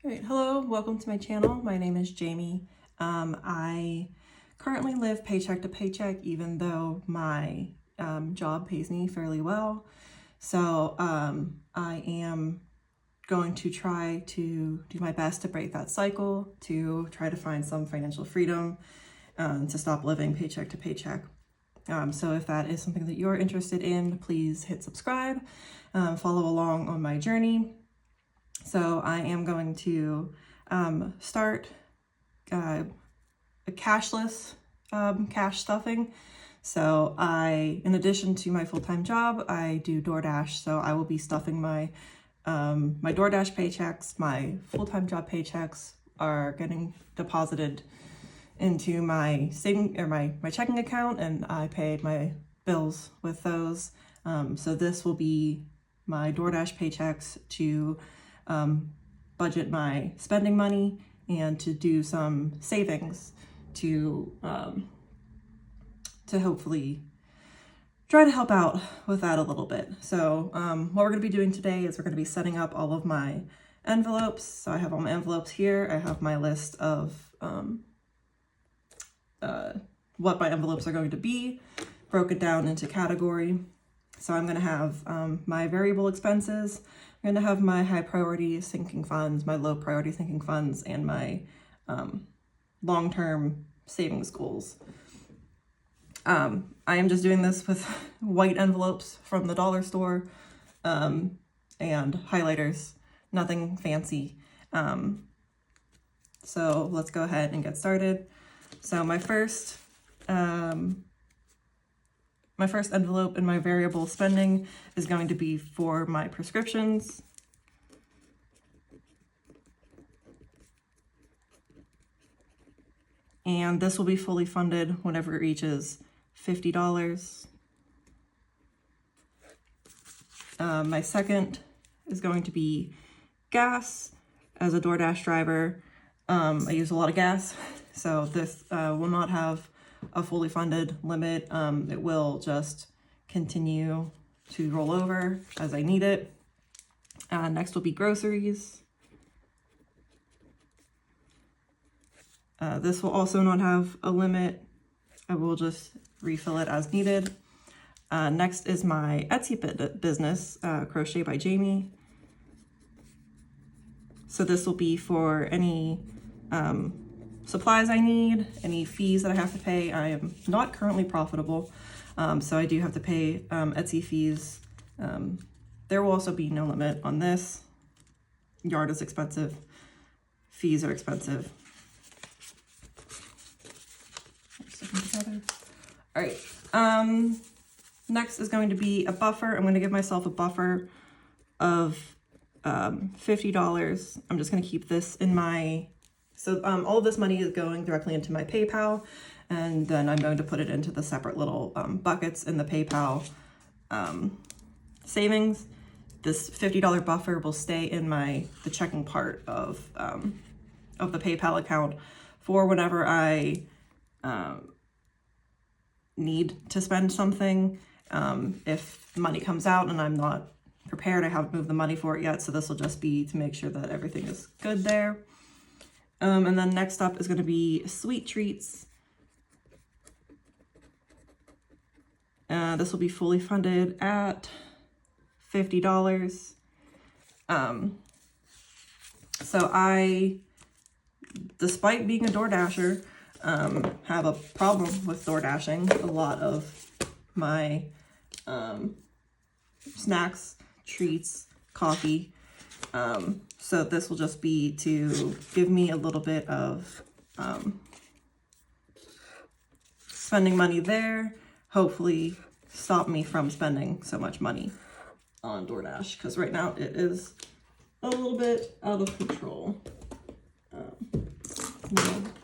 Alright, hello, welcome to my channel. My name is Jayme. I currently live paycheck to paycheck, even though my job pays me fairly well. So I am going to try to do my best to break that cycle, to try to find some financial freedom, to stop living paycheck to paycheck. So if that is something that you're interested in, please hit subscribe, follow along on my journey. So I am going to start a cashless cash stuffing. So in addition to my full-time job, I do DoorDash. So I will be stuffing my my DoorDash paychecks. My full-time job paychecks are getting deposited into my saving or my checking account, and I paid my bills with those. So this will be my DoorDash paychecks to budget my spending money and to do some savings to hopefully try to help out with that a little bit. So what we're going to be doing today is we're going to be setting up all of my envelopes. So I have all my envelopes here. I have my list of what my envelopes are going to be, broken down into category. So I'm going to have my variable expenses. I'm going to have my high priority sinking funds, my low priority sinking funds, and my long-term savings goals. I am just doing this with white envelopes from the dollar store and highlighters, nothing fancy. So let's go ahead and get started. So my first envelope in my variable spending is going to be for my prescriptions. And this will be fully funded whenever it reaches $50. My second is going to be gas. As a DoorDash driver, I use a lot of gas, so this will not have a fully funded limit. It will just continue to roll over as I need it. Next will be groceries. This will also not have a limit. I will just refill it as needed. Next is my Etsy business, Crochet by Jayme. So this will be for any supplies I need, any fees that I have to pay. I am not currently profitable, so I do have to pay Etsy fees. There will also be no limit on this. Yard is expensive. Fees are expensive. All right. Next is going to be a buffer. I'm going to give myself a buffer of $50. I'm just going to keep this in my, so all of this money is going directly into my PayPal, and then I'm going to put it into the separate little buckets in the PayPal savings. This $50 buffer will stay in the checking part of the PayPal account for whenever I need to spend something. If money comes out and I'm not prepared, I haven't moved the money for it yet, so this will just be to make sure that everything is good there. And then next up is going to be sweet treats. This will be fully funded at $50. So I, despite being a DoorDasher, have a problem with DoorDashing. A lot of my snacks, treats, coffee. So this will just be to give me a little bit of spending money there. Hopefully stop me from spending so much money on DoorDash, because right now it is a little bit out of control.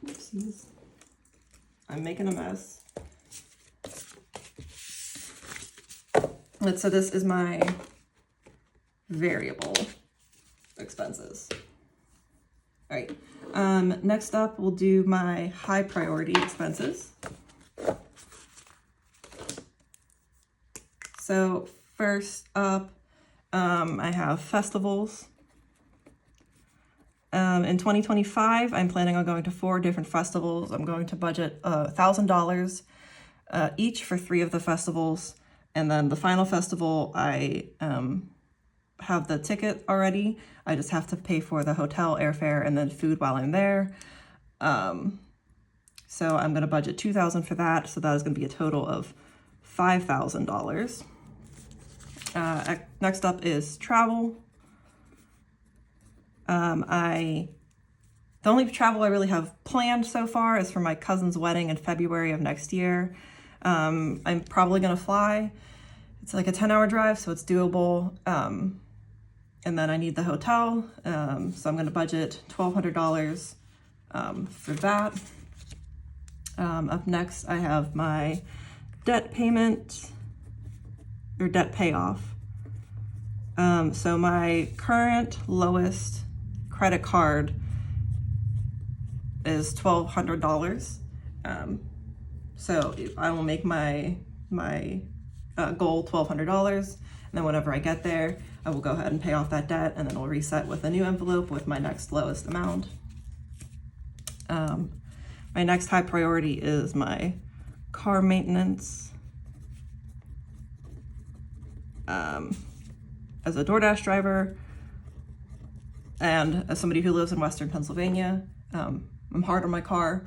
Oopsies. I'm making a mess. So this is my variable expenses. All right. Next up, we'll do my high priority expenses. So first up, I have festivals. In 2025, I'm planning on going to 4 different festivals. I'm going to budget $1,000 each for 3 of the festivals. And then the final festival, I have the ticket already. I just have to pay for the hotel, airfare, and then food while I'm there. So I'm going to budget $2,000 for that. So that is going to be a total of $5,000. Next up is travel. The only travel I really have planned so far is for my cousin's wedding in February of next year. I'm probably going to fly. It's like a 10-hour drive, so it's doable. And then I need the hotel, so I'm going to budget $1,200 for that. Up next, I have my debt payment, or debt payoff. So my current lowest credit card is $1,200. So I will make my goal $1,200, and then whenever I get there, I will go ahead and pay off that debt, and then we'll reset with a new envelope with my next lowest amount. My next high priority is my car maintenance. As a DoorDash driver and as somebody who lives in Western Pennsylvania, I'm hard on my car.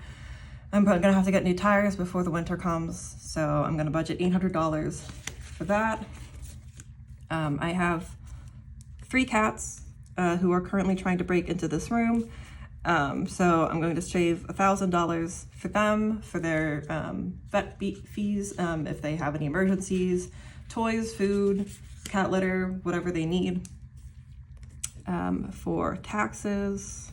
I'm gonna have to get new tires before the winter comes, so I'm gonna budget $800 for that. I have 3 cats who are currently trying to break into this room. So I'm going to save $1,000 for them, for their vet fees, if they have any emergencies, toys, food, cat litter, whatever they need. For taxes,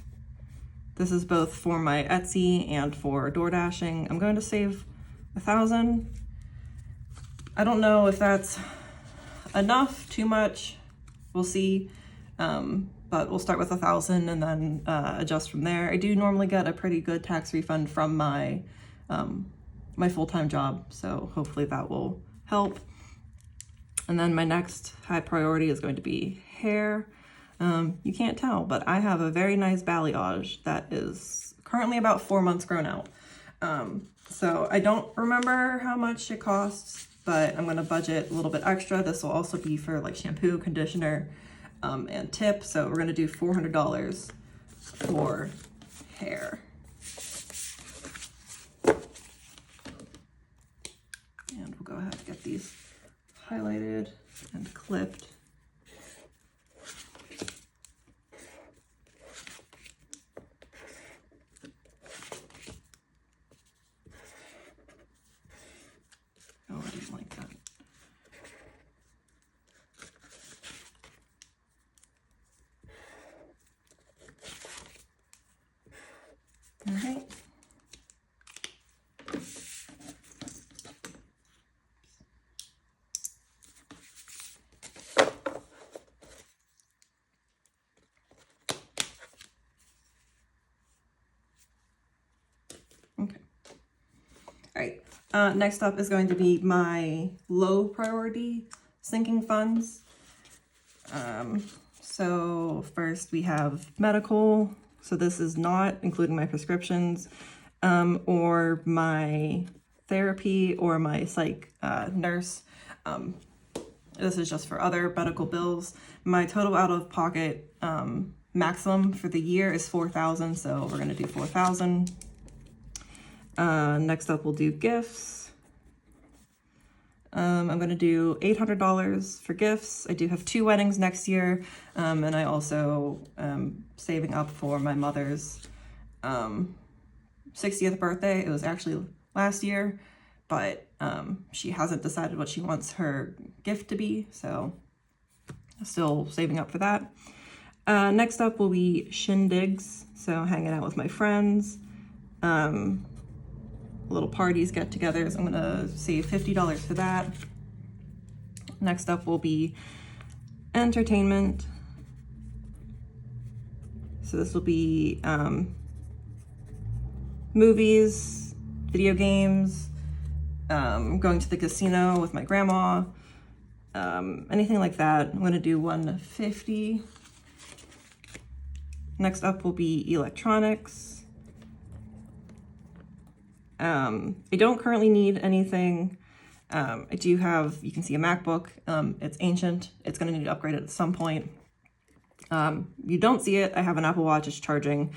this is both for my Etsy and for door dashing. I'm going to save $1,000. I don't know if that's enough, too much, we'll see. But we'll start with $1,000 and then adjust from there. I do normally get a pretty good tax refund from my my full-time job, so hopefully that will help. And then my next high priority is going to be hair. You can't tell, but I have a very nice balayage that is currently about 4 months grown out. So I don't remember how much it costs, but I'm gonna budget a little bit extra. This will also be for like shampoo, conditioner, and tip. So we're gonna do $400 for hair. And we'll go ahead and get these highlighted and clipped. Oh, I didn't like that. All right. Okay. All right. Next up is going to be my low priority sinking funds. So first we have medical. So this is not including my prescriptions, or my therapy or my psych nurse. This is just for other medical bills. My total out of pocket maximum for the year is $4,000, so we're gonna do $4,000. Next up we'll do gifts. I'm gonna do $800 for gifts. I do have 2 weddings next year, and I also saving up for my mother's 60th birthday. It was actually last year, but she hasn't decided what she wants her gift to be, so still saving up for that. Next up will be shindigs, so hanging out with my friends, little parties, get-togethers. I'm gonna save $50 for that. Next up will be entertainment. So this will be movies, video games, going to the casino with my grandma, anything like that. I'm gonna do $150. Next up will be electronics. I don't currently need anything. I do have, you can see a MacBook. It's ancient. It's going to need to upgrade it at some point. You don't see it. I have an Apple Watch. It's charging.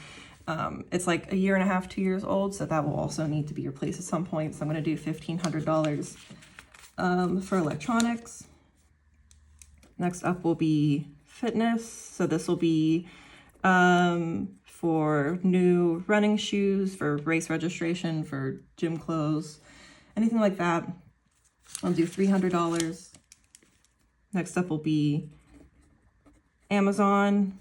It's like 1.5 years, 2 years old, so that will also need to be replaced at some point. So I'm going to do $1,500 for electronics. Next up will be fitness. So this will be for new running shoes, for race registration, for gym clothes, anything like that. I'll do $300. Next up will be Amazon.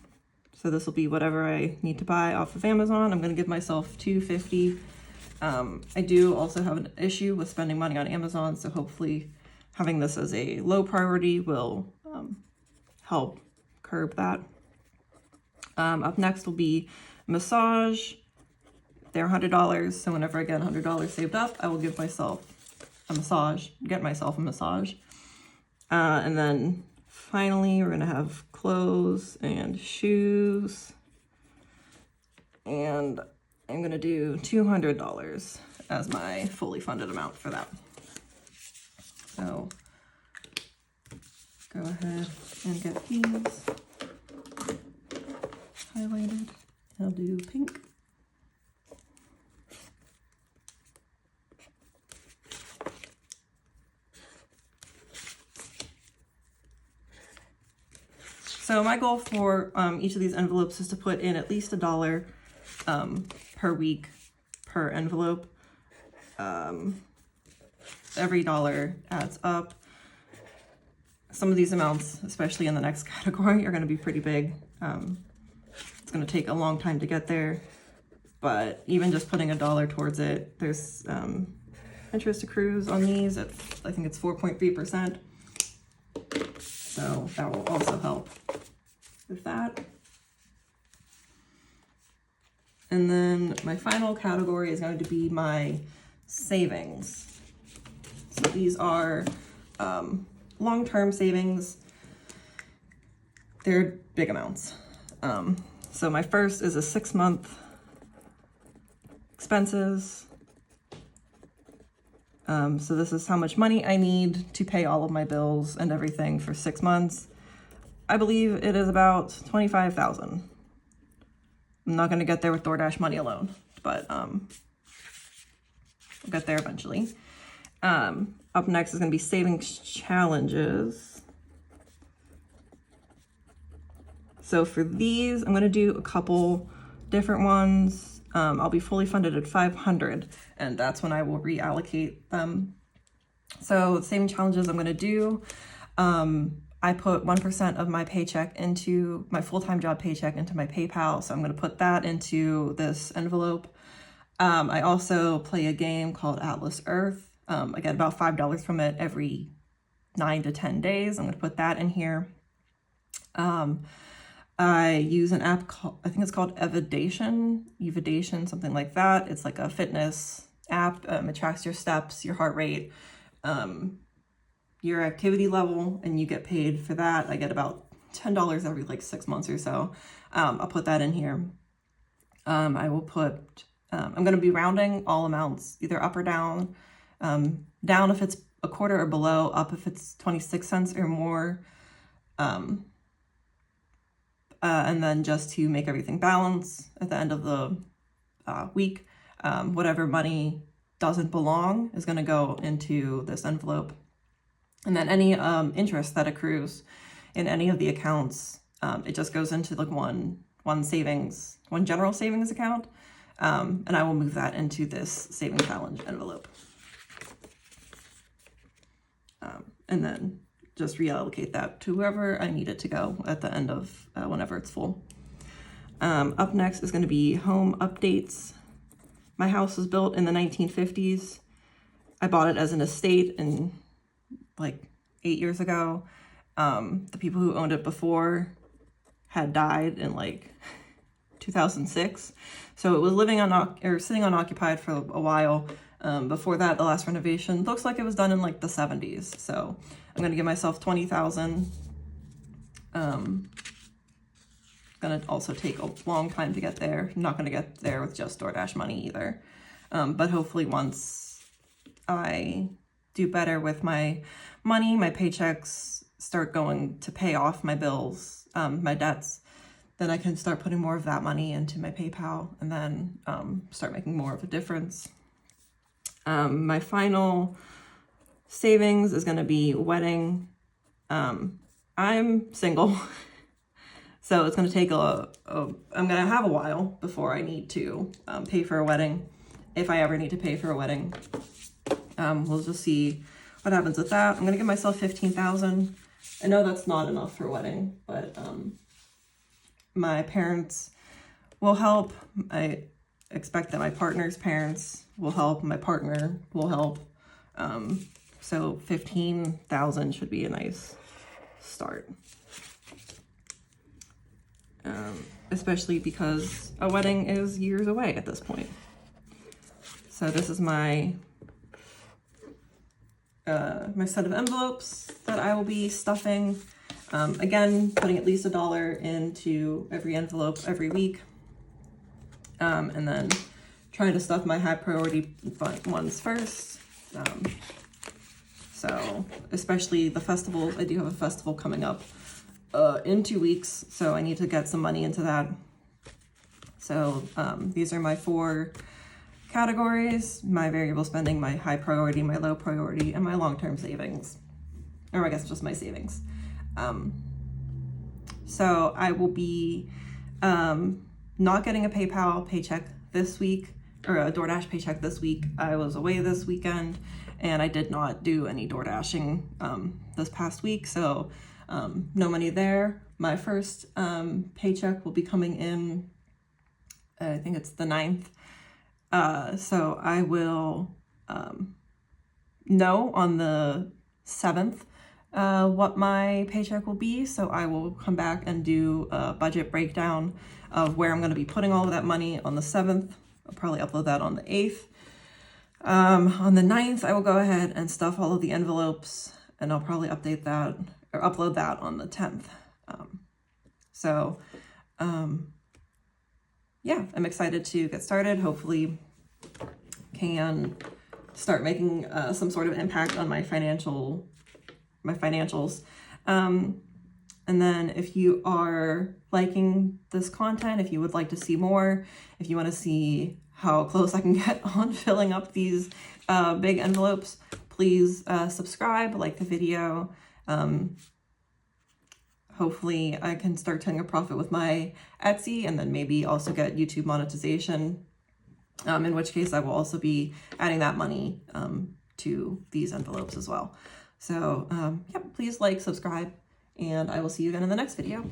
So this will be whatever I need to buy off of Amazon. I'm going to give myself $250. I do also have an issue with spending money on Amazon, so hopefully having this as a low priority will help curb that. Up next will be massage. They're $100, so whenever I get $100 saved up, I will give myself a massage, get myself a massage. And then finally, we're going to have clothes and shoes. And I'm going to do $200 as my fully funded amount for that. So go ahead and get these highlighted. I'll do pink. So my goal for each of these envelopes is to put in at least $1 per week per envelope. Every dollar adds up. Some of these amounts, especially in the next category, are going to be pretty big. It's going to take a long time to get there, but even just putting $1 towards it, there's interest accrues on these at, I think it's 4.3%. So that will also help with that. And then my final category is going to be my savings. So these are long-term savings. They're big amounts. So my first is a 6-month expenses. So this is how much money I need to pay all of my bills and everything for 6 months. I believe it is about $25,000. I'm not going to get there with DoorDash money alone, but I'll get there eventually. Up next is going to be savings challenges. So for these, I'm going to do a couple different ones. I'll be fully funded at $500, and that's when I will reallocate them. So saving challenges I'm going to do, I put 1% of my paycheck into my full-time job paycheck into my PayPal. So I'm going to put that into this envelope. I also play a game called Atlas Earth. I get about $5 from it every 9 to 10 days. I'm going to put that in here. I use an app called, I think it's called Evidation, something like that. It's like a fitness app. It tracks your steps, your heart rate, your activity level, and you get paid for that. I get about $10 every like 6 months or so. I'll put that in here. I will put, I'm going to be rounding all amounts, either up or down. Down if it's a quarter or below, up if it's 26 cents or more. And then just to make everything balance at the end of the week, whatever money doesn't belong is going to go into this envelope. And then any interest that accrues in any of the accounts, it just goes into like one general savings account. And I will move that into this saving challenge envelope. And then just reallocate that to wherever I need it to go at the end of whenever it's full. Up next is going to be home updates. My house was built in the 1950s. I bought it as an estate in like 8 years ago. The people who owned it before had died in like 2006. So it was sitting unoccupied for a while. Before that, the last renovation looks like it was done in like the 70s. So I'm going to give myself $20,000. gonna also take a long time to get there. I'm not gonna get there with just DoorDash money either. But hopefully once I do better with my money, my paychecks start going to pay off my bills, my debts, then I can start putting more of that money into my PayPal and then start making more of a difference. My final savings is going to be wedding. I'm single, so it's going to take I'm going to have a while before I need to pay for a wedding, if I ever need to pay for a wedding. We'll just see what happens with that. I'm going to give myself $15,000. I know that's not enough for a wedding, but my parents will help. I expect that my partner's parents will help. My partner will help. So 15,000 should be a nice start. Especially because a wedding is years away at this point. So this is my my set of envelopes that I will be stuffing. Again, putting at least $1 into every envelope every week. And then trying to stuff my high priority ones first. So especially the festival, I do have a festival coming up in 2 weeks, so I need to get some money into that. So these are my 4 categories: my variable spending, my high priority, my low priority, and my long-term savings. Or I guess just my savings. So I will be not getting a PayPal paycheck this week, or a DoorDash paycheck this week. I was away this weekend and I did not do any DoorDashing this past week, so no money there. My first paycheck will be coming in, I think it's the 9th. So I will know on the 7th what my paycheck will be. So I will come back and do a budget breakdown of where I'm going to be putting all of that money on the 7th. I'll probably upload that on the 8th. On the 9th, I will go ahead and stuff all of the envelopes, and I'll probably update that or upload that on the 10th. Yeah, I'm excited to get started. Hopefully can start making some sort of impact on my financials. And then if you are liking this content, if you would like to see more, if you want to see how close I can get on filling up these big envelopes, please subscribe, like the video. Hopefully I can start turning a profit with my Etsy, and then maybe also get YouTube monetization, in which case I will also be adding that money to these envelopes as well. So yeah, please like, subscribe, and I will see you again in the next video.